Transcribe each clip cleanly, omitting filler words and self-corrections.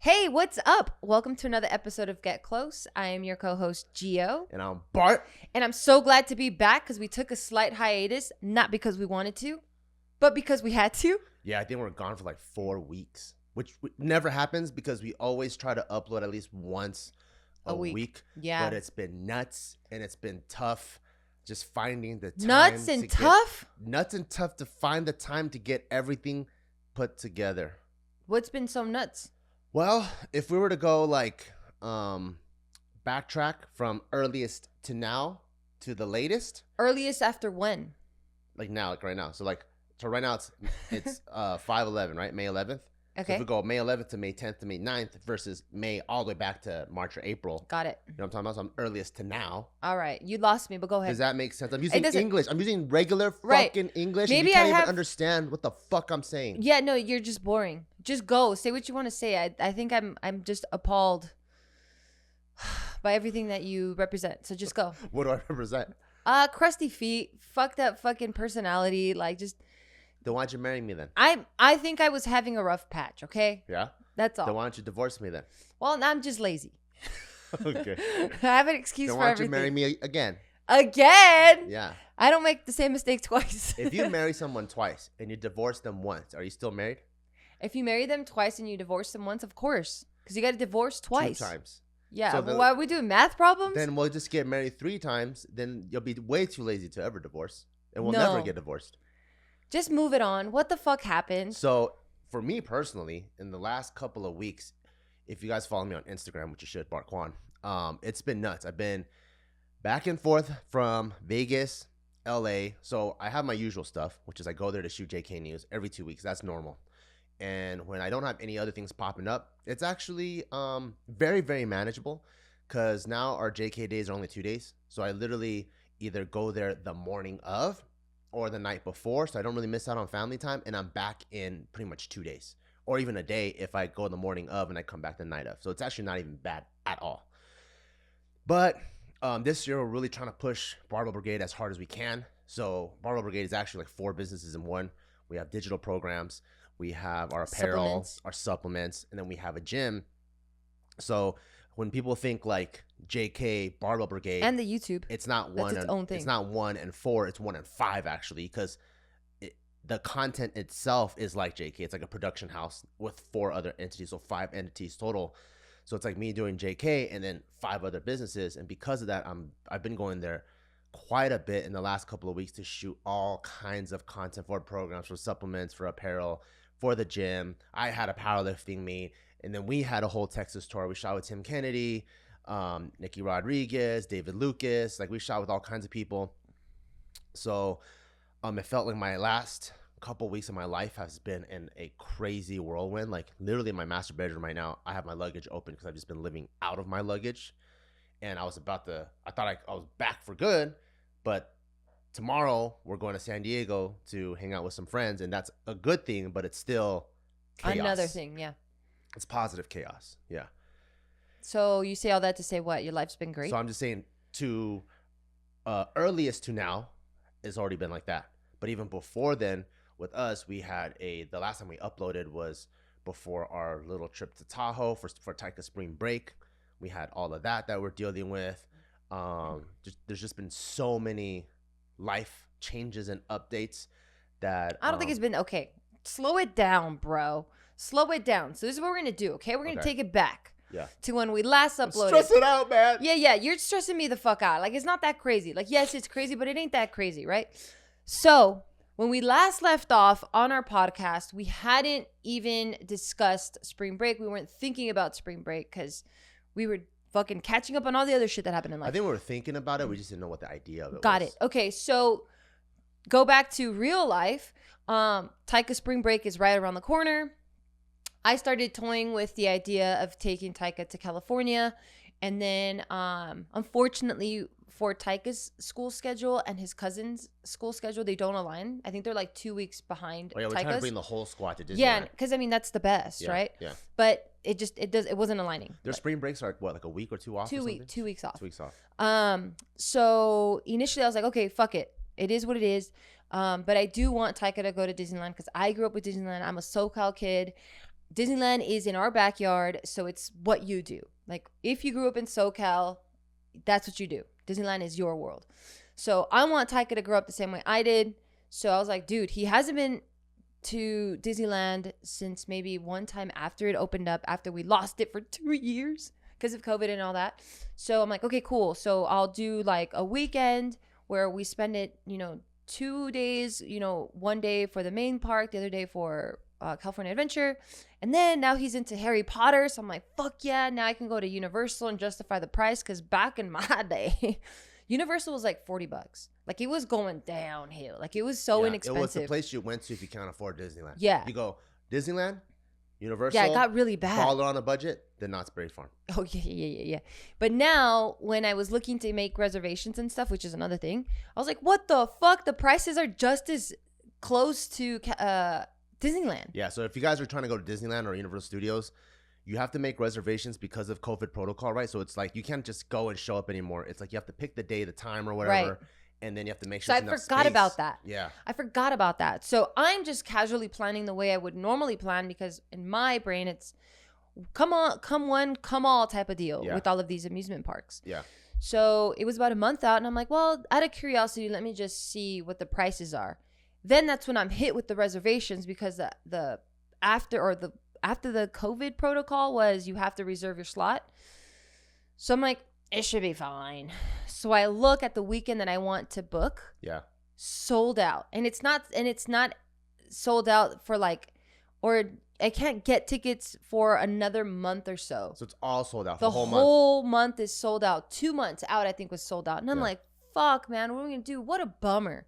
Hey, what's up? Welcome to another episode of Get Close. I am your co-host, Gio. And I'm Bart. And I'm so glad to be back because we took a slight hiatus, not because we wanted to, but because we had to. Yeah, I think we're gone for like 4 weeks, which never happens because we always try to upload at least once a week. Yeah. But it's been nuts and it's been tough just finding the time. Nuts and tough to find the time to get everything put together. What's been so nuts? Well, if we were to go like backtrack from earliest to now to the latest. Earliest after when? Like now, like right now. So right now it's 5/11, right? May 11th. Okay. So if we go May 11th to May 10th to May 9th versus May all the way back to March or April. Got it. You know what I'm talking about? So I'm earliest to now. All right. You lost me, but go ahead. Does that make sense? I'm using English. I'm using regular fucking English. Maybe and you can't even understand what the fuck I'm saying. Yeah, no, you're just boring. Just go. Say what you want to say. I think I'm just appalled by everything that you represent. So just go. What do I represent? Crusty feet, fucked up fucking personality, like just. Then why don't you marry me then? I think I was having a rough patch, okay? Yeah? That's all. Then why don't you divorce me then? Well, I'm just lazy. Okay. I have an excuse for everything. Then why don't you marry me again? Again? Yeah. I don't make the same mistake twice. If you marry someone twice and you divorce them once, are you still married? If you marry them twice and you divorce them once, of course. Because you got to divorce twice. 2 times. Yeah. So why are we doing math problems? Then we'll just get married 3 times. Then you'll be way too lazy to ever divorce. And we'll never get divorced. Just move it on. What the fuck happened? So for me personally, in the last couple of weeks, if you guys follow me on Instagram, which you should, Bart Kwan, it's been nuts. I've been back and forth from Vegas, LA. So I have my usual stuff, which is I go there to shoot JK News every 2 weeks. That's normal. And when I don't have any other things popping up, it's actually very, very manageable because now our JK days are only 2 days. So I literally either go there the morning of or the night before, so I don't really miss out on family time, and I'm back in pretty much 2 days, or even a day if I go the morning of and I come back the night of. So it's actually not even bad at all. But this year we're really trying to push Barbell Brigade as hard as we can. So Barbell Brigade is actually like 4 businesses in one. We have digital programs, we have our apparel, our supplements, and then we have a gym. So when people think like JK Barbell Brigade and the YouTube, it's not one. That's its own thing. It's not 1 and 4. It's 1 and 5 actually, because the content itself is like JK. It's like a production house with 4 other entities, so 5 entities total. So it's like me doing JK and then 5 other businesses, and because of that, I've been going there quite a bit in the last couple of weeks to shoot all kinds of content for programs, for supplements, for apparel, for the gym. I had a powerlifting meet. And then we had a whole Texas tour. We shot with Tim Kennedy, Nikki Rodriguez, David Lucas. Like we shot with all kinds of people. So it felt like my last couple weeks of my life has been in a crazy whirlwind. Like literally in my master bedroom right now, I have my luggage open because I've just been living out of my luggage. And I thought I was back for good. But tomorrow we're going to San Diego to hang out with some friends. And that's a good thing, but it's still chaos. Another thing, yeah. It's positive chaos. Yeah. So you say all that to say what? Your life's been great? So I'm just saying to earliest to now, it's already been like that. But even before then, with us, we had the last time we uploaded was before our little trip to Tahoe for Taika spring break. We had all of that we're dealing with. There's just been so many life changes and updates that I don't think it's been okay. Slow it down, bro. Slow it down. So this is what we're going to do, okay? We're going to take it back to when we last uploaded. Stress it out, man. Yeah. You're stressing me the fuck out. Like, it's not that crazy. Like, yes, it's crazy, but it ain't that crazy, right? So when we last left off on our podcast, we hadn't even discussed spring break. We weren't thinking about spring break because we were fucking catching up on all the other shit that happened in life. I think we were thinking about it. We just didn't know what the idea of it was. Got it. Okay, so go back to real life. Taika spring break is right around the corner. I started toying with the idea of taking Taika to California. And then, unfortunately, for Taika's school schedule and his cousin's school schedule, they don't align. I think they're like 2 weeks behind. Oh, yeah, we're Taika's. trying to bring the whole squad to Disneyland. Yeah, because I mean that's the best, right? Yeah. But it wasn't aligning. Their spring breaks are what, like a week or 2 off? 2 weeks. 2 weeks off. 2 weeks off. So initially I was like, okay, fuck it. It is what it is. But I do want Taika to go to Disneyland because I grew up with Disneyland. I'm a SoCal kid. Disneyland is in our backyard, so it's what you do. Like, if you grew up in SoCal, that's what you do. Disneyland is your world. So I want Taika to grow up the same way I did. So I was like, dude, he hasn't been to Disneyland since maybe one time after it opened up, after we lost it for 2 years because of COVID and all that. So I'm like, okay, cool. So I'll do like a weekend where we spend it, 2 days, one day for the main park, the other day for California Adventure. And then now he's into Harry Potter. So I'm like, fuck yeah. Now I can go to Universal and justify the price. Because back in my day, Universal was like $40. Like, it was going downhill. Like, it was so inexpensive. It was the place you went to if you can't afford Disneyland. Yeah. You go Disneyland, Universal. Yeah, it got really bad. Baller on a budget, then Knott's Berry Farm. Oh, yeah. But now, when I was looking to make reservations and stuff, which is another thing, I was like, what the fuck? The prices are just as close to Disneyland. Yeah, so if you guys are trying to go to Disneyland or Universal Studios, you have to make reservations because of COVID protocol, right? So it's like you can't just go and show up anymore. It's like you have to pick the day, the time, or whatever. Right. And then you have to make sure. So I forgot about that. Yeah. I forgot about that. So I'm just casually planning the way I would normally plan, because in my brain it's come on, come one, come all type of deal with all of these amusement parks. Yeah. So it was about a month out, and I'm like, well, out of curiosity, let me just see what the prices are. Then that's when I'm hit with the reservations, because the after the COVID protocol was you have to reserve your slot. So I'm like, it should be fine. So I look at the weekend that I want to book. Yeah. Sold out. And it's not sold out for or I can't get tickets for another month or so. So it's all sold out. The whole month is sold out. 2 months out, I think, was sold out. And I'm like, fuck, man, what are we going to do? What a bummer.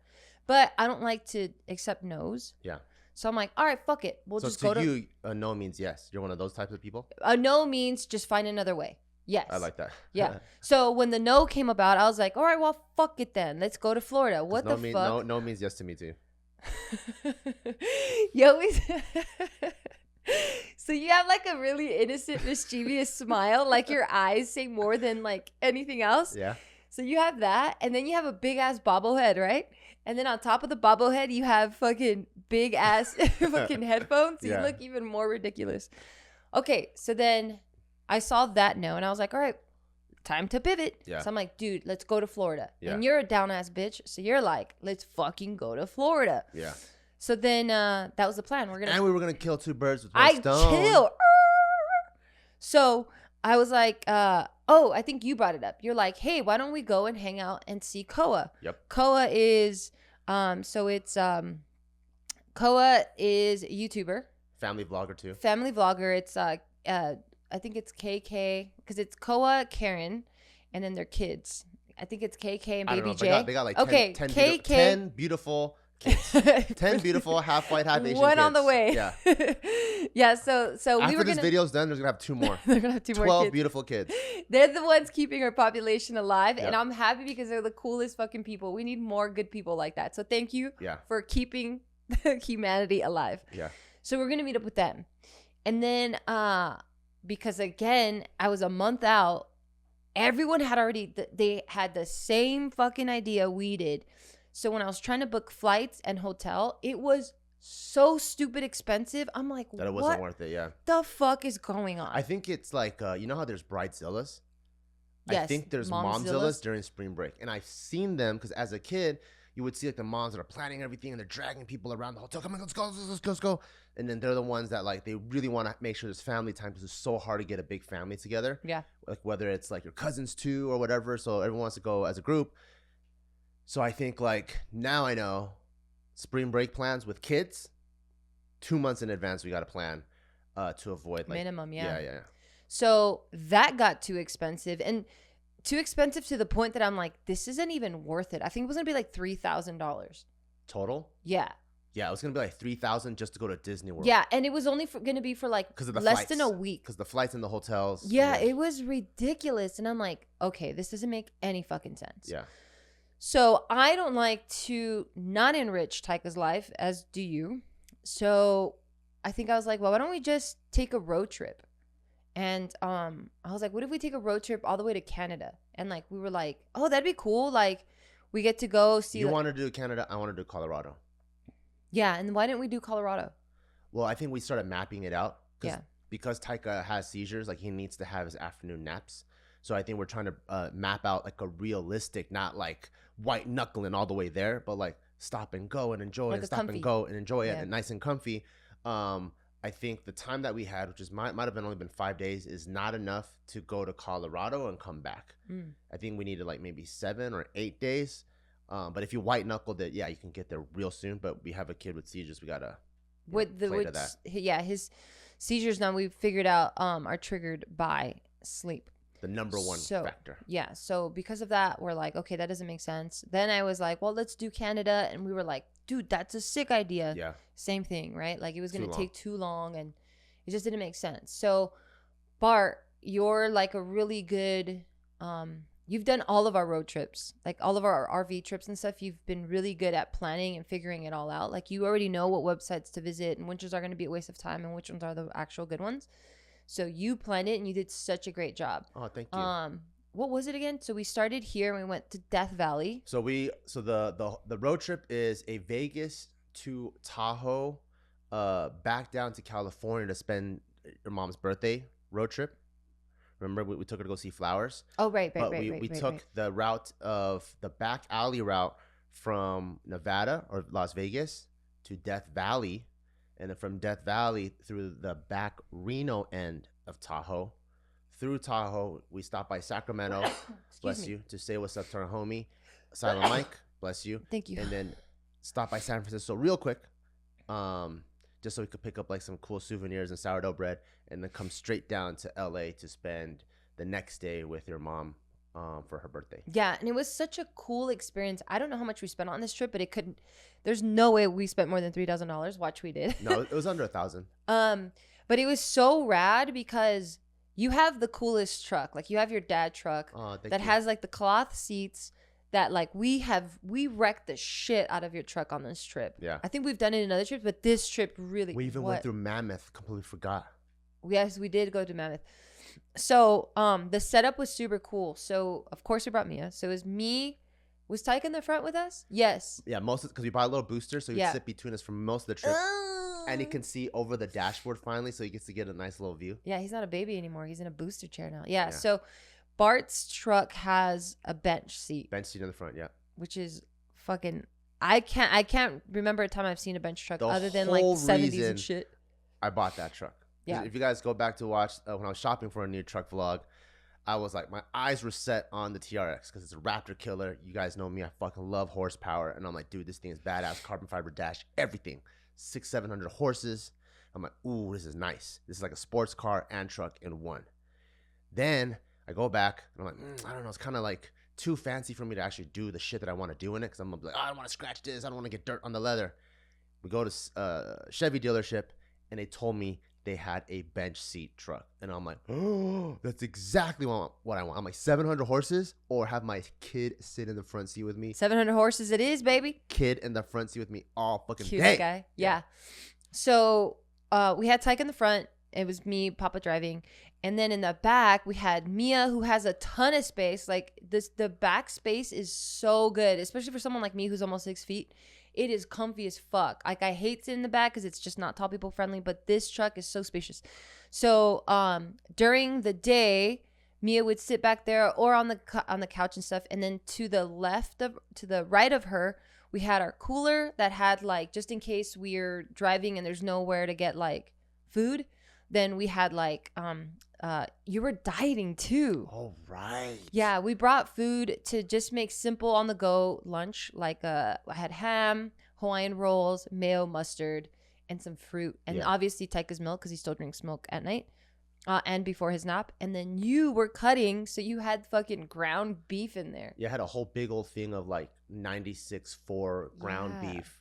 But I don't like to accept no's. Yeah. So I'm like, all right, fuck it. We'll just go to you, a no means yes. You're one of those types of people? A no means just find another way. Yes. I like that. Yeah. So when the no came about, I was like, all right, well, fuck it then. Let's go to Florida. What the fuck? No means yes to me too. You always... So you have like a really innocent, mischievous smile. Like, your eyes say more than like anything else. Yeah. So you have that. And then you have a big ass bobblehead, right? And then on top of the bobblehead, you have fucking big ass fucking headphones. So you look even more ridiculous. Okay. So then I saw that no, and I was like, all right, time to pivot. Yeah. So I'm like, dude, let's go to Florida. Yeah. And you're a down ass bitch. So you're like, let's fucking go to Florida. Yeah. So then that was the plan. We were gonna kill two birds with one stone. So I was like, I think you brought it up. You're like, hey, why don't we go and hang out and see Koa? Yep. Koa is Koa is a YouTuber. Family vlogger too. Family vlogger. It's I think it's KK, because it's Koa, Karen, and then their kids. I think it's KK and Baby J. They got like 10 beautiful kids. 10 beautiful, half white, half Asian One kids. on the way. Yeah. Yeah, so After we were this video's done, there's going to have 2 more. They're going to have 2 more 12 kids. beautiful kids. They're the ones keeping our population alive, Yep. and I'm happy because they're the coolest fucking people. We need more good people like that. So thank you for keeping humanity alive. Yeah. So we're going to meet up with them. And then because again, I was a month out, everyone had already, they had the same fucking idea we did. So when I was trying to book flights and hotel, it was so stupid expensive. I'm like, that it wasn't worth it. Yeah. The fuck is going on? I think it's like, you know how there's Bridezillas? Yes, I think there's Momzillas during spring break. And I've seen them because as a kid, you would see like the moms that are planning everything and they're dragging people around the hotel. Come on, let's go. And then they're the ones that like, they really want to make sure there's family time because it's so hard to get a big family together. Yeah. Like whether it's like your cousins too or whatever. So everyone wants to go as a group. So I think like now I know spring break plans with kids, 2 months in advance, we got to plan to avoid like minimum. Yeah. Yeah. So that got too expensive, and too expensive to the point that I'm like, this isn't even worth it. I think it was going to be like $3,000. Total? Yeah. Yeah, it was going to be like $3,000 just to go to Disney World. Yeah, and it was only going to be for like less than a week. Because the flights and the hotels. Yeah, it was ridiculous. And I'm like, okay, this doesn't make any fucking sense. Yeah. So I don't like to not enrich Taika's life, as do you. So I think I was like, well, why don't we just take a road trip? And I was like, what if we take a road trip all the way to Canada? And like, we were like, oh, that'd be cool. Like, we get to go see. You wanted to do Canada. I wanted to do Colorado. Yeah. And why didn't we do Colorado? Well, I think we started mapping it out. Yeah. Because Taika has seizures, like he needs to have his afternoon naps. So I think we're trying to map out like a realistic, not like white knuckling all the way there, but like stop and go and enjoy, Like and a stop comfy. and go and enjoy it, Yeah. and nice and comfy. I think the time that we had, which is might have been only been 5 days, is not enough to go to Colorado and come back. I think we needed like maybe 7 or 8 days. But if you white knuckled it, yeah, you can get there real soon. But we have a kid with seizures. We gotta play to that. Yeah, his seizures now we've figured out are triggered by sleep. The number one factor. Yeah, so because of that, we're like, okay, that doesn't make sense. Then I was like, well, let's do Canada, and we were like, dude, that's a sick idea. Yeah. Same thing, right? Like it was gonna take too long, and it just didn't make sense. So, Bart, you're like a really good. You've done all of our road trips, like all of our RV trips and stuff. You've been really good at planning and figuring it all out. Like you already know what websites to visit and which ones are going to be a waste of time and which ones are the actual good ones. So you planned it and you did such a great job. Oh, thank you. What was it again? So we started here and we went to Death Valley. So the road trip is a Vegas to Tahoe, back down to California to spend your mom's birthday road trip. Remember, we took her to go see flowers. Oh, right. We took the route of the back alley route from Nevada or Las Vegas to Death Valley. And then from Death Valley through the back Reno end of Tahoe. Through Tahoe, we stopped by Sacramento, bless you, to say what's up to our homie, Silent Mike, bless you. Thank you. And then stop by San Francisco real quick, just so we could pick up like some cool souvenirs and sourdough bread, and then come straight down to LA to spend the next day with your mom for her birthday. Yeah, and it was such a cool experience. I don't know how much we spent on this trip, but there's no way we spent more than $3,000. Watch, we did. No, it was under 1,000. But it was so rad because you have the coolest truck. Like you have your dad truck that has like the cloth seats that like we wrecked the shit out of your truck on this trip. Yeah. I think we've done it in other trips, but this trip really. We even went through Mammoth. Completely forgot. Yes, we did go to Mammoth. So the setup was super cool. So of course we brought Mia. So it was me. Was Taika in the front with us? Yes. Yeah, because we bought a little booster, so he would sit between us for most of the trip. And he can see over the dashboard finally, so he gets to get a nice little view. Yeah, he's not a baby anymore. He's in a booster chair now. Yeah. So Bart's truck has a bench seat. Bench seat in the front, yeah. Which is fucking. I can't remember a time I've seen a bench truck other than like 70s and shit. I bought that truck. Yeah. If you guys go back to watch when I was shopping for a new truck vlog, I was like, my eyes were set on the TRX because it's a Raptor killer. You guys know me. I fucking love horsepower. And I'm like, dude, this thing is badass. Carbon fiber dash, everything. 600-700 horses. I'm like, ooh, this is nice. This is like a sports car and truck in one. Then I go back and I'm like, I don't know. It's kind of like too fancy for me to actually do the shit that I want to do in it. Because I'm like, I don't want to scratch this. I don't want to get dirt on the leather. We go to Chevy dealership and they told me they had a bench seat truck. And I'm like, oh, that's exactly what I want. I'm like, 700 horses or have my kid sit in the front seat with me. 700 horses it is, baby. Kid in the front seat with me all fucking Cute day. Guy. Yeah. So we had Taika in the front. It was me, Papa driving. And then in the back, we had Mia, who has a ton of space. Like the back space is so good, especially for someone like me who's almost 6 feet. It is comfy as fuck. Like I hate sitting in the back because it's just not tall people friendly, but this truck is so spacious. So during the day, Mia would sit back there or on the couch and stuff, and then to the right of her, we had our cooler that had like, just in case we're driving and there's nowhere to get like food, then we had like you were dieting too. All right. Yeah, we brought food to just make simple on the go lunch. Like I had ham, Hawaiian rolls, mayo, mustard, and some fruit, and obviously Taika's milk because he still drinks milk at night and before his nap. And then you were cutting, so you had fucking ground beef in there. Yeah, I had a whole big old thing of like 96.4 ground beef.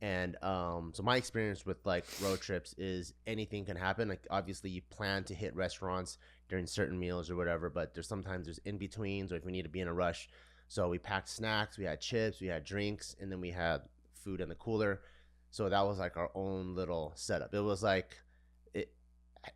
And so my experience with like road trips is anything can happen. Like obviously you plan to hit restaurants during certain meals or whatever, but there's in-betweens or if we need to be in a rush. So we packed snacks, we had chips, we had drinks, and then we had food in the cooler. So that was like our own little setup. It was like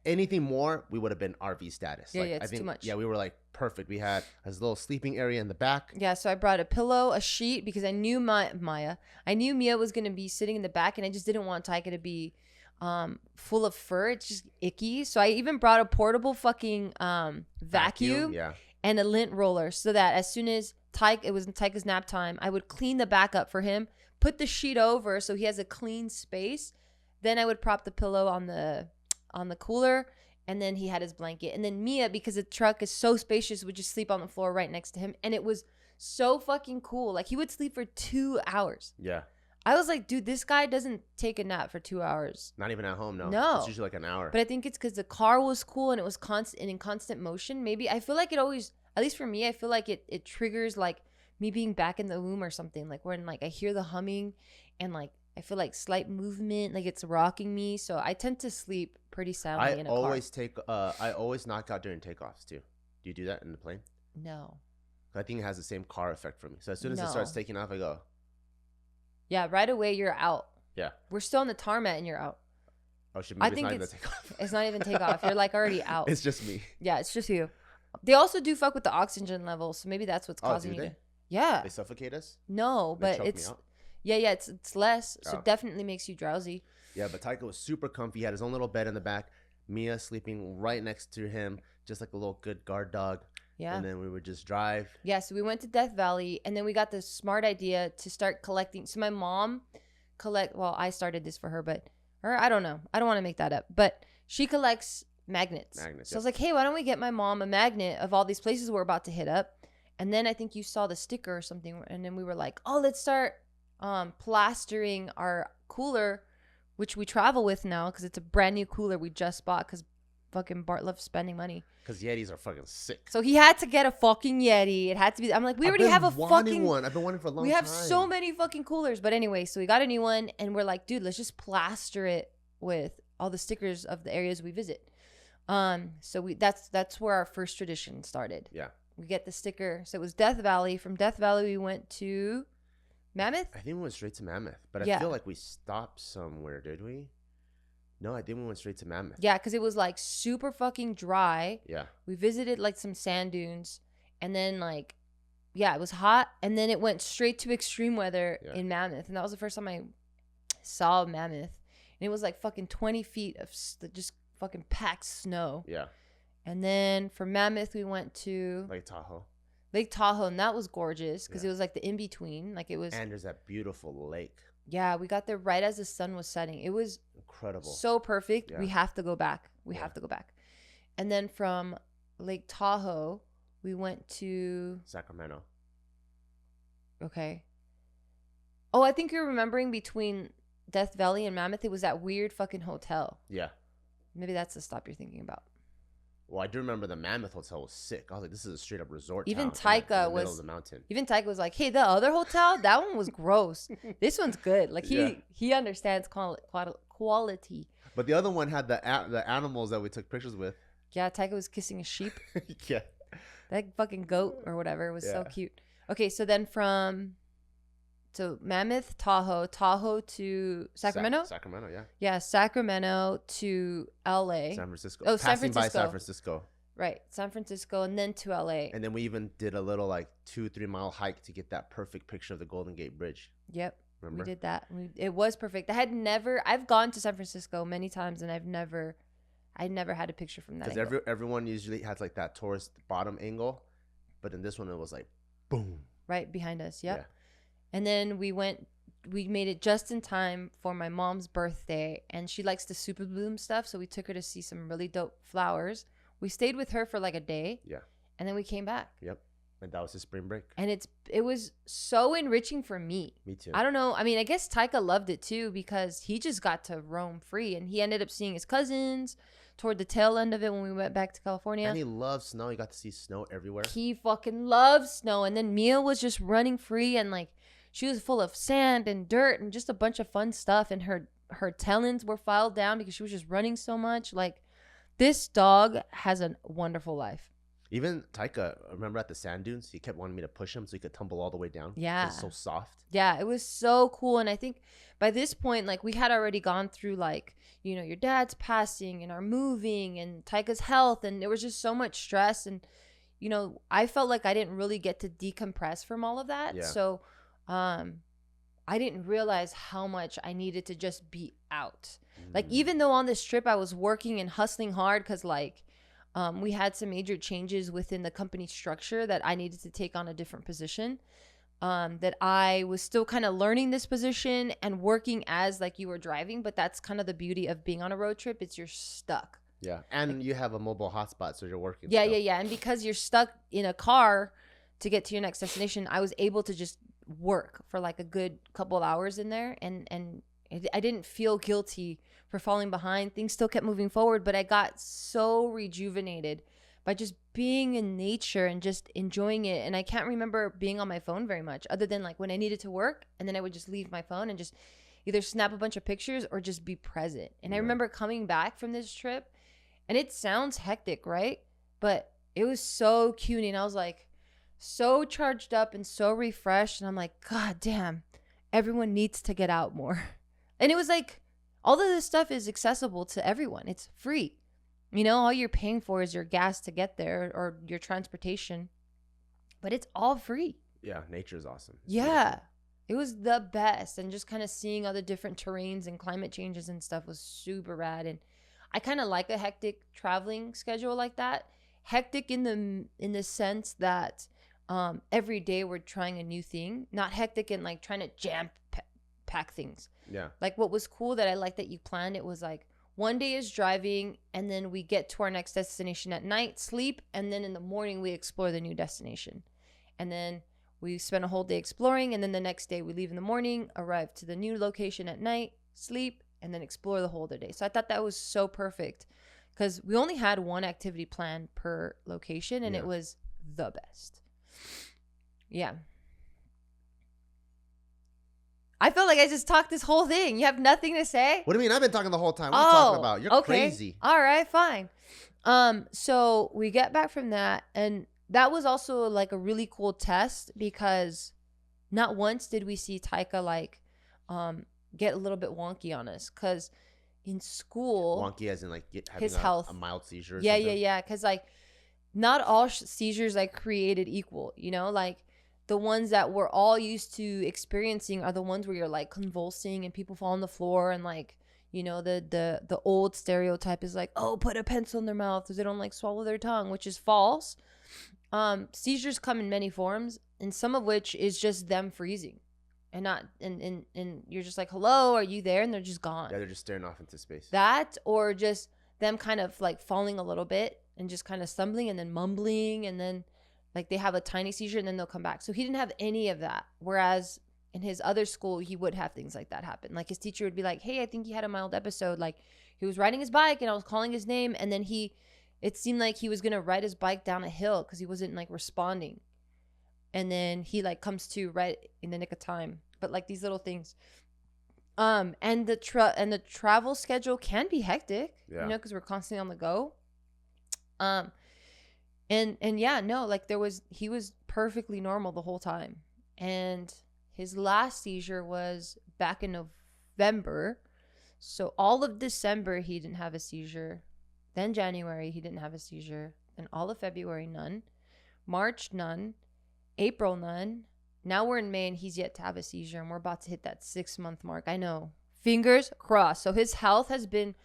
anything more, we would have been RV status. Yeah, like, it's too much. Yeah, we were like perfect. We had a little sleeping area in the back. Yeah, so I brought a pillow, a sheet, because I knew I knew Mia was going to be sitting in the back, and I just didn't want Taika to be full of fur. It's just icky. So I even brought a portable fucking vacuum Yeah. and a lint roller so that as soon as it was Taika's nap time, I would clean the back up for him, put the sheet over so he has a clean space. Then I would prop the pillow on the cooler, and then he had his blanket. And then Mia, because the truck is so spacious, would just sleep on the floor right next to him. And it was so fucking cool. Like, he would sleep for 2 hours. Yeah. I was like, dude, this guy doesn't take a nap for 2 hours. Not even at home, no. No. It's usually like an hour. But I think it's because the car was cool and it was constant and in constant motion. Maybe I feel like it always, at least for me, I feel like it triggers like me being back in the womb or something. Like when like I hear the humming and like I feel like slight movement, like it's rocking me. So I tend to sleep pretty soundly in a car. I always knock out during takeoffs too. Do you do that in the plane? No. I think it has the same car effect for me. So as soon as it starts taking off, I go. Yeah, right away you're out. Yeah. We're still on the tarmac and you're out. Oh, shit, maybe it's not even takeoff. It's not even takeoff. You're like already out. It's just me. Yeah, it's just you. They also do fuck with the oxygen level, so maybe that's what's causing you to. Yeah. They suffocate us? No, but it's it's less, so it definitely makes you drowsy. Yeah, but Taika was super comfy. He had his own little bed in the back. Mia sleeping right next to him, just like a little good guard dog. Yeah. And then we would just drive. Yeah, so we went to Death Valley, and then we got the smart idea to start collecting. So my mom I started this for her, or I don't know. I don't want to make that up. But she collects magnets. So I was like, hey, why don't we get my mom a magnet of all these places we're about to hit up? And then I think you saw the sticker or something, and then we were like, oh, let's start plastering our cooler, which we travel with now because it's a brand new cooler we just bought because fucking Bart loves spending money. Because Yetis are fucking sick. So he had to get a fucking Yeti. It had to be. I'm like, we already have a fucking one. I've been wanting for a long time. We have so many fucking coolers. But anyway, so we got a new one, and we're like, dude, let's just plaster it with all the stickers of the areas we visit. So that's where our first tradition started. Yeah. We get the sticker. So it was Death Valley. From Death Valley, we went to Mammoth. I think we went straight to Mammoth, but I feel like we stopped somewhere. Did we? No, I think we went straight to Mammoth. Yeah, because it was like super fucking dry. Yeah. We visited like some sand dunes, and then like, yeah, it was hot, and then it went straight to extreme weather in Mammoth, and that was the first time I saw Mammoth, and it was like fucking 20 feet of just fucking packed snow. Yeah. And then from Mammoth we went to Lake Tahoe, and that was gorgeous because it was like the in between, like it was. And there's that beautiful lake. Yeah, we got there right as the sun was setting. It was incredible. So perfect. Yeah. We have to go back. We have to go back. And then from Lake Tahoe, we went to Sacramento. Okay. Oh, I think you're remembering between Death Valley and Mammoth, it was that weird fucking hotel. Yeah. Maybe that's the stop you're thinking about. Well, I do remember the Mammoth Hotel was sick. I was like, this is a straight up resort even town Taika in the was middle of the mountain. Even Taika was like, hey, the other hotel, that one was gross. This one's good. Like he understands quality. But the other one had the animals that we took pictures with. Yeah, Taika was kissing a sheep. Yeah. That fucking goat or whatever was so cute. Okay, so then so Mammoth, Tahoe to Sacramento? Sacramento, yeah. Yeah, Sacramento to LA. San Francisco. Oh, San Francisco. By San Francisco. Right, San Francisco, and then to LA. And then we even did a little like 2-3 mile hike to get that perfect picture of the Golden Gate Bridge. Yep. Remember? We did that. It was perfect. I've gone to San Francisco many times, and I never had a picture from that. Because everyone usually has like that tourist bottom angle, but in this one it was like, boom. Right behind us. Yep. Yeah. And then we made it just in time for my mom's birthday, and she likes the super bloom stuff, so we took her to see some really dope flowers. We stayed with her for like a day. Yeah. And then we came back. Yep. And that was his spring break. And it was so enriching for me. Me too. I don't know. I mean, I guess Taika loved it too because he just got to roam free, and he ended up seeing his cousins toward the tail end of it when we went back to California. And he loves snow. He got to see snow everywhere. He fucking loves snow. And then Mia was just running free, and like she was full of sand and dirt and just a bunch of fun stuff. And her talons were filed down because she was just running so much. Like, this dog has a wonderful life. Even Taika, remember at the sand dunes, he kept wanting me to push him so he could tumble all the way down. Yeah. It's so soft. Yeah, it was so cool. And I think by this point, like, we had already gone through, like, you know, your dad's passing and our moving and Taika's health. And there was just so much stress. And, you know, I felt like I didn't really get to decompress from all of that. Yeah. So, I didn't realize how much I needed to just be out. Like, Mm. even though on this trip I was working and hustling hard because, like, we had some major changes within the company structure that I needed to take on a different position. That I was still kind of learning this position and working as like you were driving, but that's kind of the beauty of being on a road trip. It's you're stuck. Yeah, and you have a mobile hotspot, so you're working. Yeah, still. yeah, yeah. And because you're stuck in a car to get to your next destination, I was able to just work for like a good couple of hours in there, and I didn't feel guilty for falling behind. Things still kept moving forward, but I got so rejuvenated by just being in nature and just enjoying it. And I can't remember being on my phone very much, other than like when I needed to work, and then I would just leave my phone and just either snap a bunch of pictures or just be present. And I remember coming back from this trip, and it sounds hectic, right? But it was so CUNY, and I was like so charged up and so refreshed. And I'm like, God damn, everyone needs to get out more. And it was like, all of this stuff is accessible to everyone. It's free. You know, all you're paying for is your gas to get there or your transportation, but it's all free. Yeah, nature is awesome. It's Yeah. beautiful. It was the best. And just kind of seeing other different terrains and climate changes and stuff was super rad. And I kind of like a hectic traveling schedule like that. Hectic in the sense that every day we're trying a new thing, not hectic in like trying to pack things. Yeah. Like, what was cool that I liked that you planned, it was like one day is driving, and then we get to our next destination at night, sleep, and then in the morning we explore the new destination. And then we spend a whole day exploring, and then the next day we leave in the morning, arrive to the new location at night, sleep, and then explore the whole other day. So I thought that was so perfect because we only had one activity planned per location, and it was the best. Yeah. I feel like I just talked this whole thing. You have nothing to say? What do you mean? I've been talking the whole time. What are you talking about? You're crazy. All right, fine. So we get back from that, and that was also like a really cool test because not once did we see Taika like get a little bit wonky on us, because in school, Wonky as in like having his health, a mild seizure. Or yeah, something? yeah, because like not all seizures like created equal, you know, like the ones that we're all used to experiencing are the ones where you're like convulsing and people fall on the floor, and like, you know, the old stereotype is like, oh, put a pencil in their mouth because they don't like swallow their tongue, which is false. Seizures come in many forms, and some of which is just them freezing and not and you're just like, hello, are you there? And they're just gone. Yeah, they're just staring off into space. That, or just them kind of like falling a little bit and just kind of stumbling and then mumbling, and then like they have a tiny seizure and then they'll come back. So he didn't have any of that. Whereas in his other school, he would have things like that happen. Like his teacher would be like, hey, I think he had a mild episode. Like he was riding his bike and I was calling his name, and then it seemed like he was going to ride his bike down a hill because he wasn't like responding. And then he like comes to right in the nick of time. But like these little things. And the travel schedule can be hectic, you know, because we're constantly on the go. And yeah, no, like he was perfectly normal the whole time. And his last seizure was back in November. So all of December, he didn't have a seizure. Then January, he didn't have a seizure. Then all of February, none. March, none. April, none. Now we're in May and he's yet to have a seizure, and we're about to hit that 6-month mark. I know. Fingers crossed. So his health has been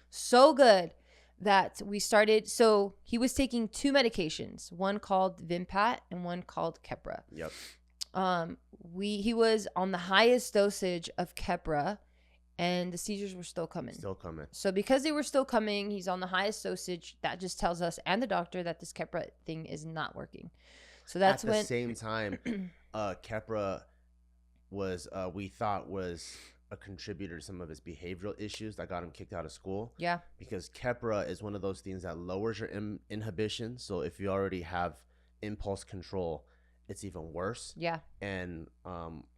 so good that we started. So he was taking 2 medications, one called Vimpat and one called Keppra. Yep. He was on the highest dosage of Keppra, and the seizures were still coming. So because they were still coming, he's on the highest dosage. That just tells us and the doctor that this Keppra thing is not working. So that's when. At the same time, Keppra was we thought was a contributor to some of his behavioral issues that got him kicked out of school. Yeah. Because Keppra is one of those things that lowers your inhibition. So if you already have impulse control, it's even worse. Yeah. And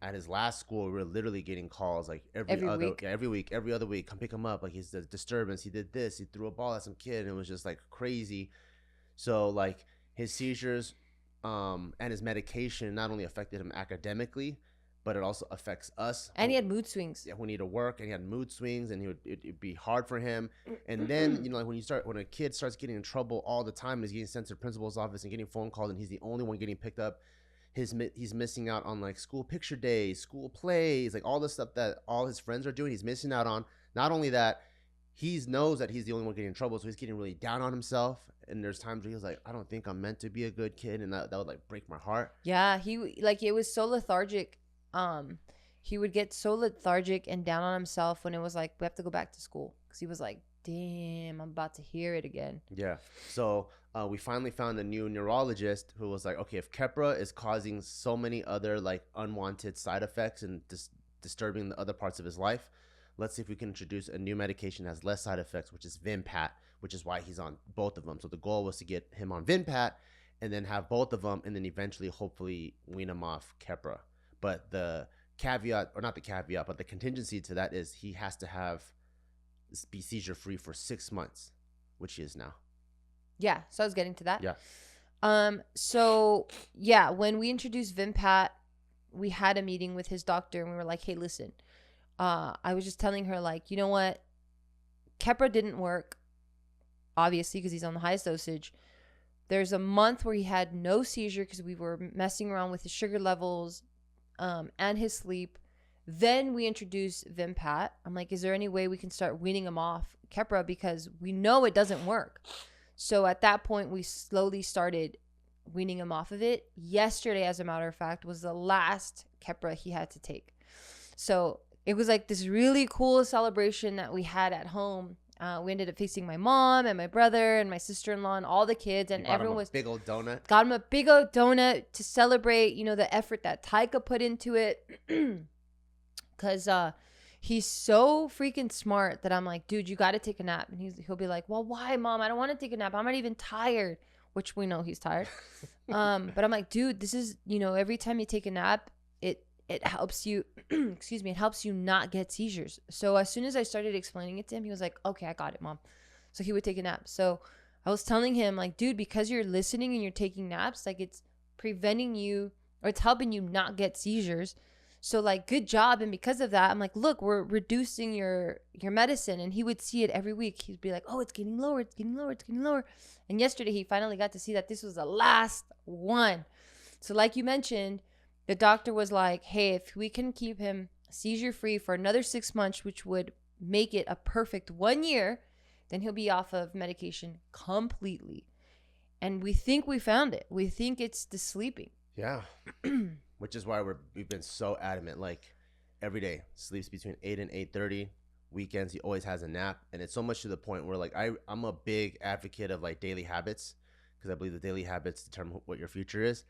at his last school, we were literally getting calls like every other week, come pick him up. Like he's a disturbance. He did this. He threw a ball at some kid, and it was just like crazy. So like his seizures and his medication not only affected him academically, but it also affects us. And he had mood swings. Yeah, we need to work, and he had mood swings, and it'd be hard for him. And then, you know, like when a kid starts getting in trouble all the time, and he's getting sent to the principal's office and getting phone calls, and he's the only one getting picked up, he's missing out on like school picture days, school plays, like all the stuff that all his friends are doing. He's missing out on. Not only that, he knows that he's the only one getting in trouble, so he's getting really down on himself. And there's times where he was like, I don't think I'm meant to be a good kid, and that would like break my heart. Yeah, it was so lethargic. He would get so lethargic and down on himself when it was like we have to go back to school, because he was like, damn, I'm about to hear it again. Yeah. So we finally found a new neurologist who was like, okay, if Keppra is causing so many other like unwanted side effects and disturbing the other parts of his life, let's see if we can introduce a new medication that has less side effects, which is Vimpat, which is why he's on both of them. So the goal was to get him on Vimpat and then have both of them, and then eventually hopefully wean him off Keppra. But the caveat, or not the caveat, but the contingency to that is he has to be seizure free for 6 months, which he is now. Yeah, so I was getting to that. Yeah. So yeah, when we introduced Vimpat, we had a meeting with his doctor, and we were like, hey, listen, I was just telling her, like, you know what? Keppra didn't work, obviously, because he's on the highest dosage. There's a month where he had no seizure because we were messing around with his sugar levels and his sleep. Then we introduced Vimpat. I'm like, is there any way we can start weaning him off Keppra, because we know it doesn't work? So at that point, we slowly started weaning him off of it. Yesterday, as a matter of fact, was the last Keppra he had to take. So it was like this really cool celebration that we had at home. We ended up facing my mom and my brother and my sister-in-law and all the kids, and everyone was big old donut. Got him a big old donut to celebrate, the effort that Taika put into it. Because he's so freaking smart that I'm like, dude, you got to take a nap. And he'll be like, well, why, Mom? I don't want to take a nap. I'm not even tired, which we know he's tired. But I'm like, dude, this is, every time you take a nap, it helps you, excuse me, it helps you not get seizures. So as soon as I started explaining it to him, he was like, okay, I got it, Mom. So he would take a nap. So I was telling him, like, dude, because you're listening and you're taking naps, like, it's preventing you, or it's helping you not get seizures. So, like, good job. And because of that, I'm like, look, we're reducing your medicine. And he would see it every week. He'd be like, oh, it's getting lower. It's getting lower. It's getting lower. And yesterday he finally got to see that this was the last one. So like you mentioned, the doctor was like, hey, if we can keep him seizure free for another 6 months, which would make it a perfect 1 year, then he'll be off of medication completely. And we think we found it. We think it's the sleeping. Yeah. Which is why we've been so adamant, like every day sleeps between 8 and 8:30. Weekends he always has a nap, and it's so much to the point where like I'm a big advocate of like daily habits, because I believe the daily habits determine what your future is.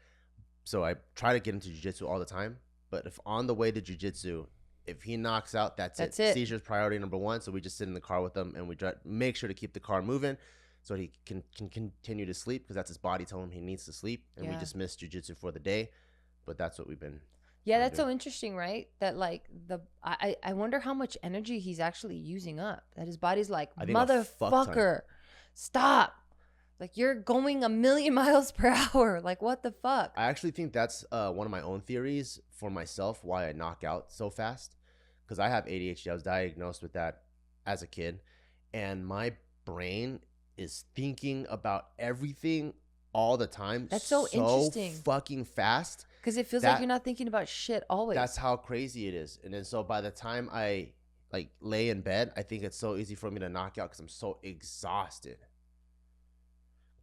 So I try to get into jiu-jitsu all the time, but if on the way to jiu-jitsu, if he knocks out, that's it. Seizure's priority number one. So we just sit in the car with him, and we make sure to keep the car moving so he can continue to sleep, because that's his body telling him he needs to sleep, and we just miss jiu-jitsu for the day. But that's what we've been. Yeah, that's so interesting, right? That like I wonder how much energy he's actually using up. That his body's like, motherfucker, stop. Like, you're going 1,000,000 miles per hour. Like, what the fuck? I actually think that's one of my own theories for myself, why I knock out so fast. Because I have ADHD. I was diagnosed with that as a kid. And my brain is thinking about everything all the time. That's so interesting. Fucking fast. Because it feels like you're not thinking about shit always. That's how crazy it is. And then so by the time I like lay in bed, I think it's so easy for me to knock out because I'm so exhausted.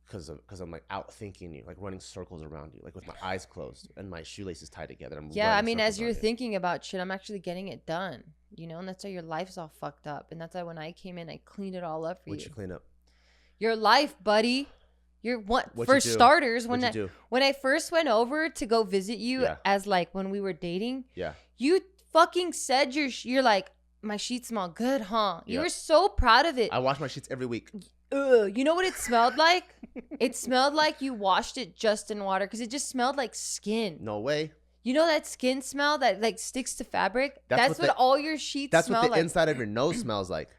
Because I'm like out thinking you, like running circles around you, like with my eyes closed and my shoelaces tied together. I mean, as you're thinking about shit, I'm actually getting it done, and that's why your life's all fucked up. And that's why when I came in, I cleaned it all up for you. What'd you clean up? Your life, buddy. For starters, when I first went over to go visit you, as like when we were dating, you fucking said you're like, my sheets smell good, huh? You were so proud of it. I wash my sheets every week. You know what it smelled like? It smelled like you washed it just in water, because it just smelled like skin. No way. You know that skin smell that like sticks to fabric? That's what all your sheets smell like. That's what the inside of your nose smells like.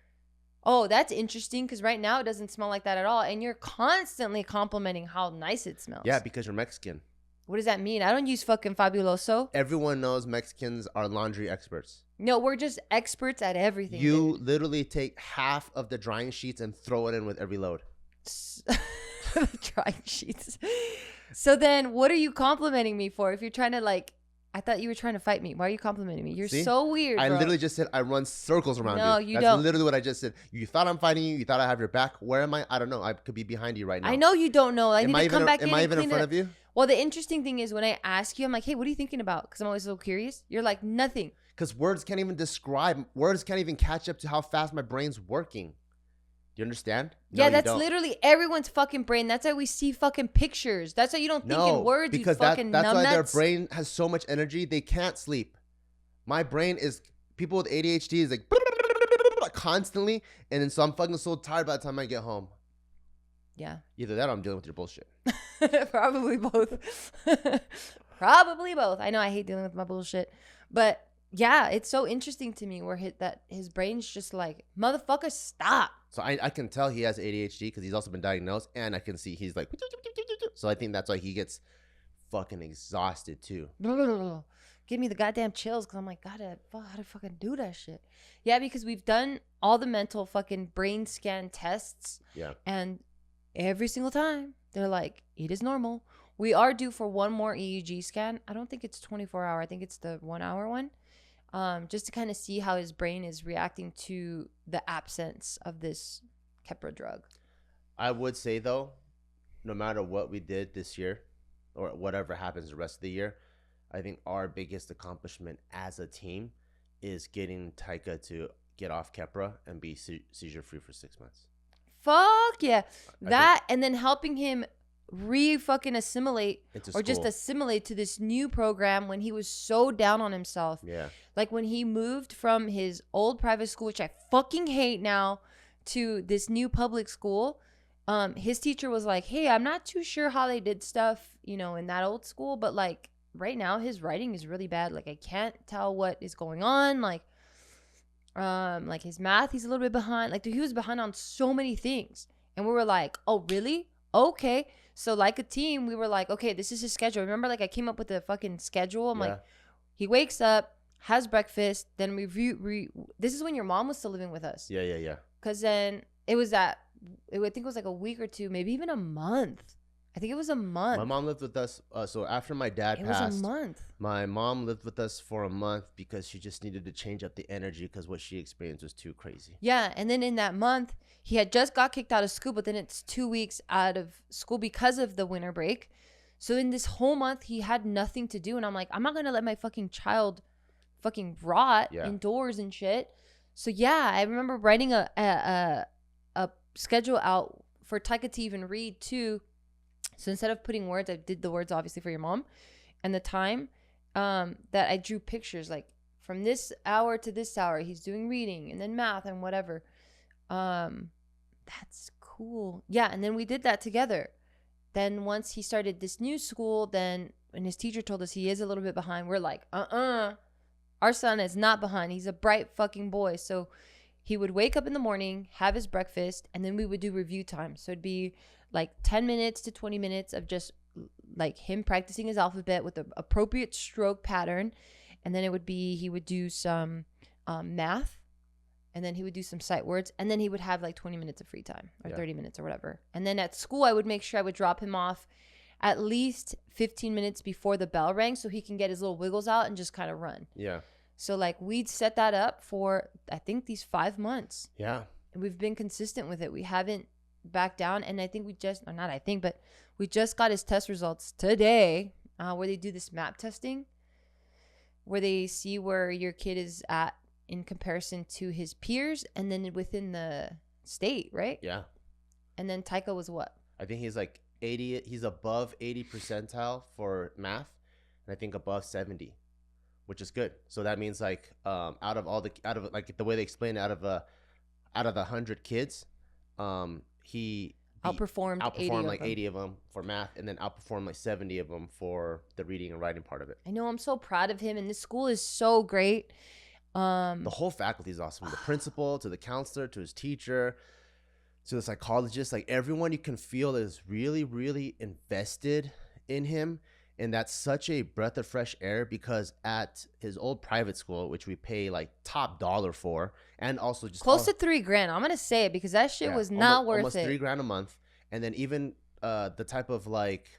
Oh, that's interesting, because right now it doesn't smell like that at all. And you're constantly complimenting how nice it smells. Yeah, because you're Mexican. What does that mean? I don't use fucking Fabuloso. Everyone knows Mexicans are laundry experts. No, we're just experts at everything. You literally take half of the drying sheets and throw it in with every load. Drying sheets. So then what are you complimenting me for? If you're trying to like, I thought you were trying to fight me. Why are you complimenting me? You're See? so weird, I bro. literally just said I run circles around you. No, you That's don't. literally what I just said. You thought I'm fighting you. You thought I have your back. Where am I? I don't know. I could be behind you right now. I know you don't know. I need to come back in Am I and even in clean front it. of you? Well, the interesting thing is when I ask you, I'm like, hey, what are you thinking about? Because I'm always so curious. You're like, nothing. Because words can't even describe. Words can't even catch up to how fast my brain's working. Do you understand? Yeah, No, that's literally everyone's fucking brain. That's why we see fucking pictures. That's why you don't think in words, because you fucking that's why their numbnuts. brain has so much energy. They can't sleep. My brain is, people with ADHD is like constantly. And then so I'm fucking so tired by the time I get home. Yeah. Either that or I'm dealing with your bullshit. Probably both. Probably both. I know I hate dealing with my bullshit. But yeah, it's so interesting to me where his brain's just like, motherfucker, stop. So I can tell he has ADHD because he's also been diagnosed. And I can see he's like, so I think that's why he gets fucking exhausted too. Give me the goddamn chills because I'm like, God, how to fucking do that shit? Yeah, because we've done all the mental fucking brain scan tests. Yeah. And every single time they're like, it is normal. We are due for one more EEG scan. I don't think it's 24-hour. I think it's the 1-hour one. Just to kind of see how his brain is reacting to the absence of this Keppra drug. I would say, though, no matter what we did this year or whatever happens the rest of the year, I think our biggest accomplishment as a team is getting Taika to get off Keppra and be seizure-free for 6 months. Fuck yeah. That and then helping him fucking assimilate or just assimilate to this new program when he was so down on himself. Yeah. Like when he moved from his old private school, which I fucking hate now, to this new public school. His teacher was like, hey, I'm not too sure how they did stuff, in that old school, but like right now his writing is really bad. Like I can't tell what is going on. Like his math, he's a little bit behind. Like dude, he was behind on so many things. And we were like, oh, really? Okay. So like a team, we were like, okay, this is his schedule. Remember, like I came up with a fucking schedule. I'm like, he wakes up, has breakfast, then this is when your mom was still living with us. Yeah. Because then I think it was like a week or two, maybe even a month. I think it was a month. My mom lived with us. So after my dad passed, it was a month. My mom lived with us for a month because she just needed to change up the energy because what she experienced was too crazy. Yeah. And then in that month, he had just got kicked out of school, but then it's 2 weeks out of school because of the winter break. So in this whole month, he had nothing to do. And I'm like, I'm not going to let my fucking child fucking rot indoors and shit. So yeah, I remember writing a schedule out for Taika to even read too. So instead of putting words, I did the words obviously for your mom, and the time that I drew pictures like from this hour to this hour, he's doing reading and then math and whatever. That's cool. Yeah, and then we did that together. Then once he started this new school, then when his teacher told us he is a little bit behind, we're like, our son is not behind. He's a bright fucking boy. So he would wake up in the morning, have his breakfast, and then we would do review time. So it'd be like 10 minutes to 20 minutes of just like him practicing his alphabet with the appropriate stroke pattern. And then it would be, he would do some math, and then he would do some sight words, and then he would have like 20 minutes of free time or 30 minutes or whatever. And then at school, I would make sure I would drop him off at least 15 minutes before the bell rang so he can get his little wiggles out and just kind of run. Yeah. So like we'd set that up for, I think, these 5 months. Yeah. And we've been consistent with it. We haven't backed down. And I think we just got his test results today where they do this map testing where they see where your kid is at in comparison to his peers and then within the state, right? Yeah. And then Taika was what? I think he's like 80. He's above 80 percentile for math, and I think above 70, which is good. So that means like out of like the way they explain it, out of the 100 kids, he outperformed 80 of them for math, and then outperformed like 70 of them for the reading and writing part of it. I know, I'm so proud of him, and this school is so great. The whole faculty is awesome. The principal, to the counselor, to his teacher, to the psychologist, like everyone you can feel is really, really invested in him. And that's such a breath of fresh air because at his old private school, which we pay like top dollar for, and also just close to $3,000. I'm gonna say it because that shit was not worth almost it. $3,000 a month. And then even the type of like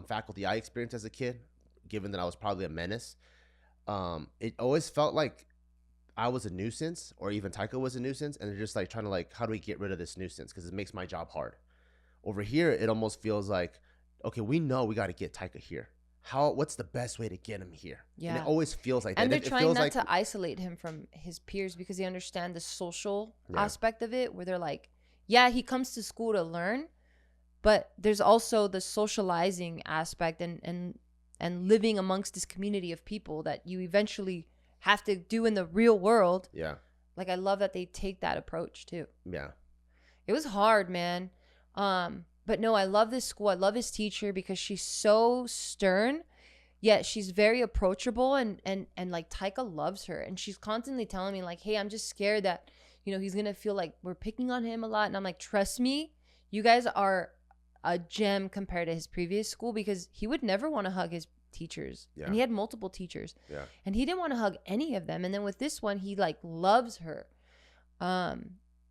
faculty I experienced as a kid, given that I was probably a menace, it always felt like I was a nuisance, or even Taika was a nuisance, and they're just like trying to like, how do we get rid of this nuisance? Because it makes my job hard. Over here, it almost feels like, okay, we know we got to get Taika here. What's the best way to get him here? Yeah. And it always feels like that. And they're It trying feels not like, to isolate him from his peers because they understand the social Yeah. aspect of it, where they're like, yeah, he comes to school to learn, but there's also the socializing aspect and living amongst this community of people that you eventually have to do in the real world. Yeah. Like, I love that they take that approach too. Yeah. It was hard, man. But no, I love this school. I love his teacher because she's so stern, yet she's very approachable, and like Taika loves her, and she's constantly telling me like, hey, I'm just scared that, you know, he's gonna feel like we're picking on him a lot. And I'm like, trust me, you guys are a gem compared to his previous school, because he would never want to hug his teachers. Yeah. And he had multiple teachers. Yeah. And he didn't want to hug any of them. And then with this one, he like loves her.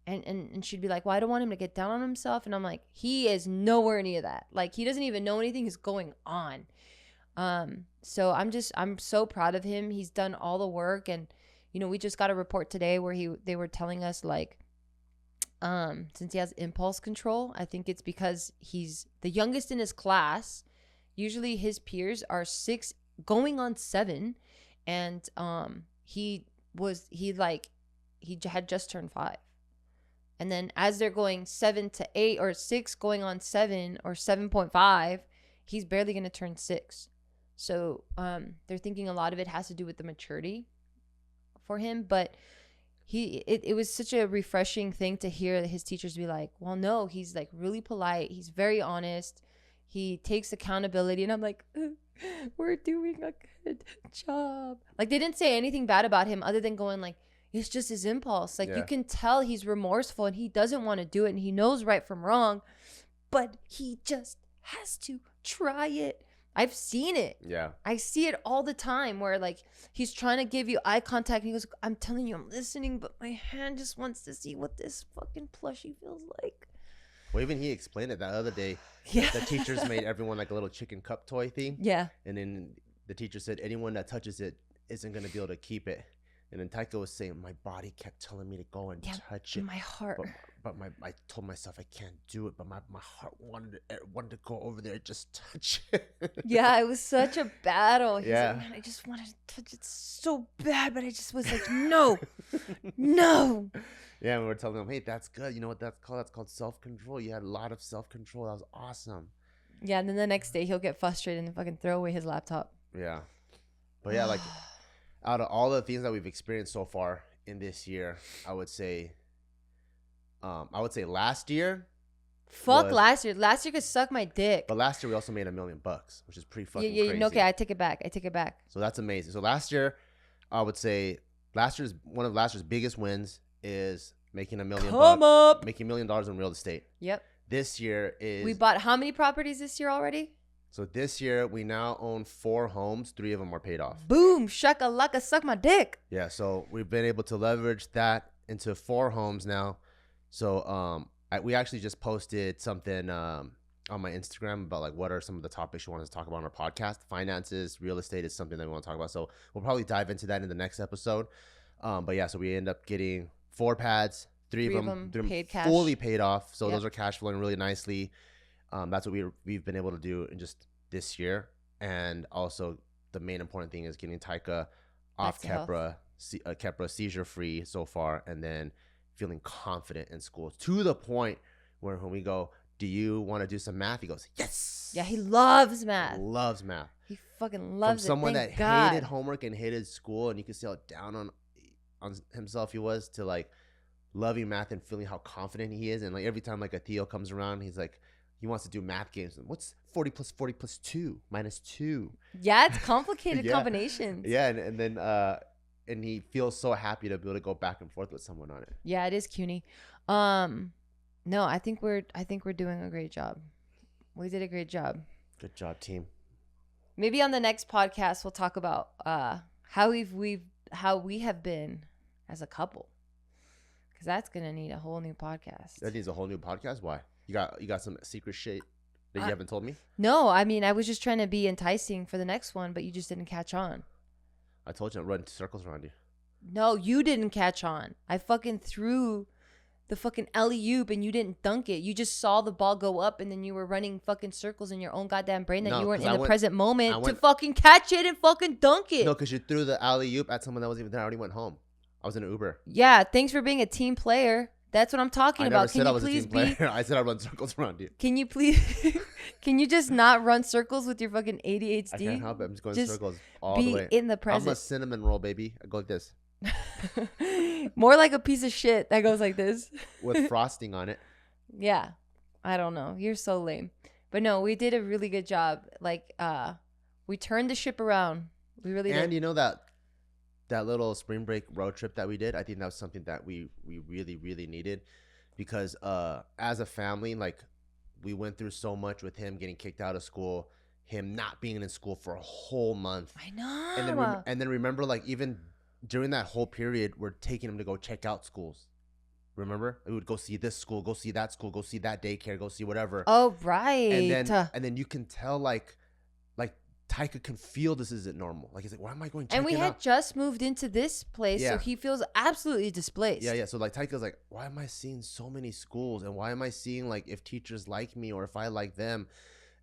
And she'd be like, well, I don't want him to get down on himself. And I'm like, he is nowhere near that. Like, he doesn't even know anything is going on. So I'm so proud of him. He's done all the work. And, you know, we just got a report today where they were telling us like, since he has impulse control, I think it's because he's the youngest in his class. Usually his peers are 6 going on 7. And, he had just turned 5. And then as they're going 7 to 8 or 6 going on 7 or 7.5, he's barely going to turn 6. So they're thinking a lot of it has to do with the maturity for him. But it was such a refreshing thing to hear his teachers be like, well, no, he's like really polite. He's very honest. He takes accountability. And I'm like, we're doing a good job. Like, they didn't say anything bad about him other than going like, it's just his impulse. Like, Yeah. you can tell he's remorseful and he doesn't want to do it and he knows right from wrong, but he just has to try it. I've seen it. Yeah. I see it all the time where like he's trying to give you eye contact and he goes, I'm telling you, I'm listening, but my hand just wants to see what this fucking plushie feels like. Well, even he explained it that other day. Yeah. The teachers made everyone like a little chicken cup toy thing. Yeah. And then the teacher said anyone that touches it isn't going to be able to keep it. And then Taika was saying, my body kept telling me to go and touch it. My heart. But I told myself I can't do it. But my heart wanted to go over there and just touch it. Yeah, it was such a battle. He's Yeah. like, man, I just wanted to touch it so bad. But I just was like, no, no. Yeah, and we were telling him, hey, that's good. You know what that's called? That's called self-control. You had a lot of self-control. That was awesome. Yeah, and then the next day he'll get frustrated and fucking throw away his laptop. Yeah. But yeah, like out of all the things that we've experienced so far in this year, I would say last year. Fuck last year. Last year could suck my dick. But last year we also made $1 million, which is pretty fucking crazy. Okay, I take it back. So that's amazing. So last year, I would say one of last year's biggest wins is making $1 million. Making $1 million in real estate. Yep. This year is we bought how many properties this year already? So this year we now own 4 homes. 3 of them are paid off. Boom, shakalaka, suck my dick. Yeah, so we've been able to leverage that into 4 homes now. So we actually just posted something on my Instagram about like what are some of the topics you want us to talk about on our podcast. Finances, real estate is something that we want to talk about. So we'll probably dive into that in the next episode. But yeah, so we end up getting 4 pads, 3 of them paid cash. fully paid off. So Yep. those are cash flowing really nicely. That's what we've been able to do in just this year. And also the main important thing is getting Taika off Keppra seizure free so far, and then feeling confident in school to the point where when we go, do you want to do some math? He goes, yes. Yeah, he loves math. Loves math. He fucking loves From someone Thank that God. hated homework and hated school, and you could see how down on himself he was, to like loving math and feeling how confident he is. And like every time like a Theo comes around, he's like, he wants to do math games. What's 40 plus 40 plus 2 minus 2? Yeah, it's complicated Yeah. combinations. Yeah, and then and he feels so happy to be able to go back and forth with someone on it. Yeah, it is CUNY. No, I think we're doing a great job. We did a great job. Good job, team. Maybe on the next podcast we'll talk about how we have been as a couple, because that's gonna need a whole new podcast. That needs a whole new podcast. Why? You got some secret shit That you haven't told me? No, I mean, I was just trying to be enticing for the next one, but you just didn't catch on. I told you I'd run circles around you. No, you didn't catch on. I fucking threw the fucking alley-oop and you didn't dunk it. You just saw the ball go up and then you were running fucking circles in your own goddamn brain that you weren't in the present moment to fucking catch it and fucking dunk it. No, because you threw the alley-oop at someone that wasn't even there. I already went home. I was in an Uber. Yeah, thanks for being a team player. That's what I'm talking about. Can you please be? I said I'd run circles around you. Can you please? Can you just not run circles with your fucking ADHD? I can't help it. I'm just going circles all the way. Be in the present. I'm a cinnamon roll, baby. I go like this. More like a piece of shit that goes like this. With frosting on it. Yeah. I don't know. You're so lame. But no, we did a really good job. Like, we turned the ship around. We really did. And you know that little spring break road trip that we did, I think that was something that we really, really needed because as a family, like we went through so much with him getting kicked out of school, him not being in school for a whole month. I know. And then remember, like even during that whole period, we're taking him to go check out schools. Remember? We would go see this school, go see that school, go see that daycare, go see whatever. Oh, right. And then you can tell like Taika can feel this isn't normal. Like he's like, why am I going? And we had just moved into this place, so he feels absolutely displaced. Yeah. So like Taika's like, why am I seeing so many schools, and why am I seeing like if teachers like me or if I like them?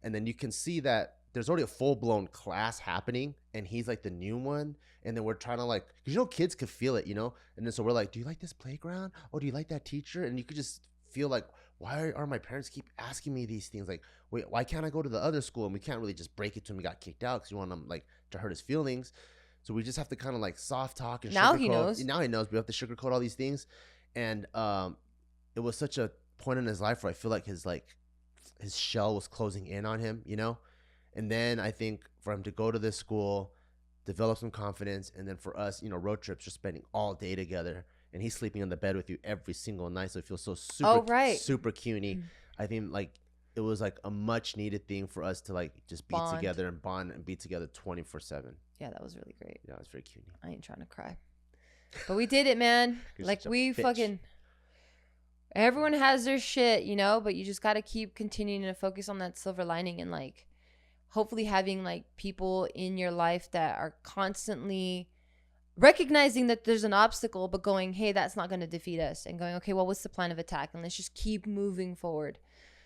And then you can see that there's already a full blown class happening, and he's like the new one. And then we're trying to like, because kids could feel it, And then so we're like, do you like this playground? Oh, do you like that teacher? And you could just feel like, why are my parents keep asking me these things? Like, wait, why can't I go to the other school? And we can't really just break it to him. He got kicked out because you want him like to hurt his feelings. So we just have to kind of like soft talk and now he knows. Now he knows. We have to sugarcoat all these things. And it was such a point in his life where I feel like his shell was closing in on him, And then I think for him to go to this school, develop some confidence, and then for us, road trips, just spending all day together. And he's sleeping on the bed with you every single night, so it feels so super cutey. I think like it was like a much needed thing for us to like just be together and bond and be together 24/7. Yeah, that was really great. Yeah, it was very cutey. I ain't trying to cry, but we did it, man. Like we fucking. Everyone has their shit, but you just got to keep continuing to focus on that silver lining and like, hopefully having like people in your life that are constantly recognizing that there's an obstacle, but going, hey, that's not going to defeat us, and going, okay, well, what's the plan of attack? And let's just keep moving forward.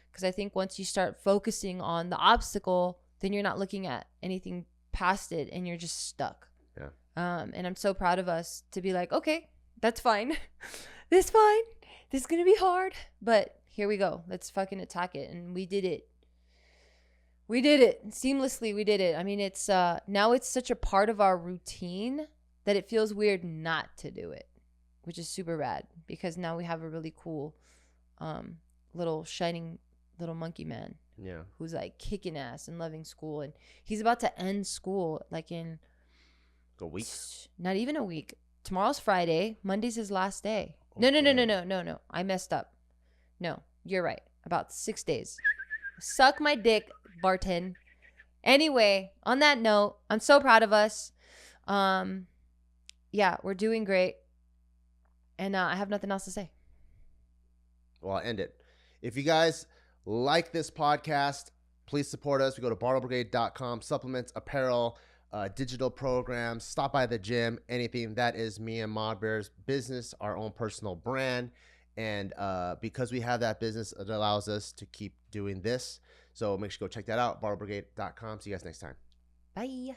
Because I think once you start focusing on the obstacle, then you're not looking at anything past it and you're just stuck. Yeah. And I'm so proud of us to be like, okay, that's fine. This is fine. This is going to be hard, but here we go. Let's fucking attack it. And we did it. We did it seamlessly. We did it. I mean, it's now it's such a part of our routine that it feels weird not to do it, which is super rad because now we have a really cool little shining little monkey man. Yeah. Who's like kicking ass and loving school. And he's about to end school like in a week. Not even a week. Tomorrow's Friday. Monday's his last day. Okay. No. I messed up. No, you're right. About 6 days. Suck my dick, Barton. Anyway, on that note, I'm so proud of us. Yeah, we're doing great. And I have nothing else to say. Well, I'll end it. If you guys like this podcast, please support us. We go to barbellbrigade.com, supplements, apparel, digital programs, stop by the gym, anything. That is me and Ma Bear's business, our own personal brand. And because we have that business, it allows us to keep doing this. So make sure you go check that out, barbellbrigade.com. See you guys next time. Bye.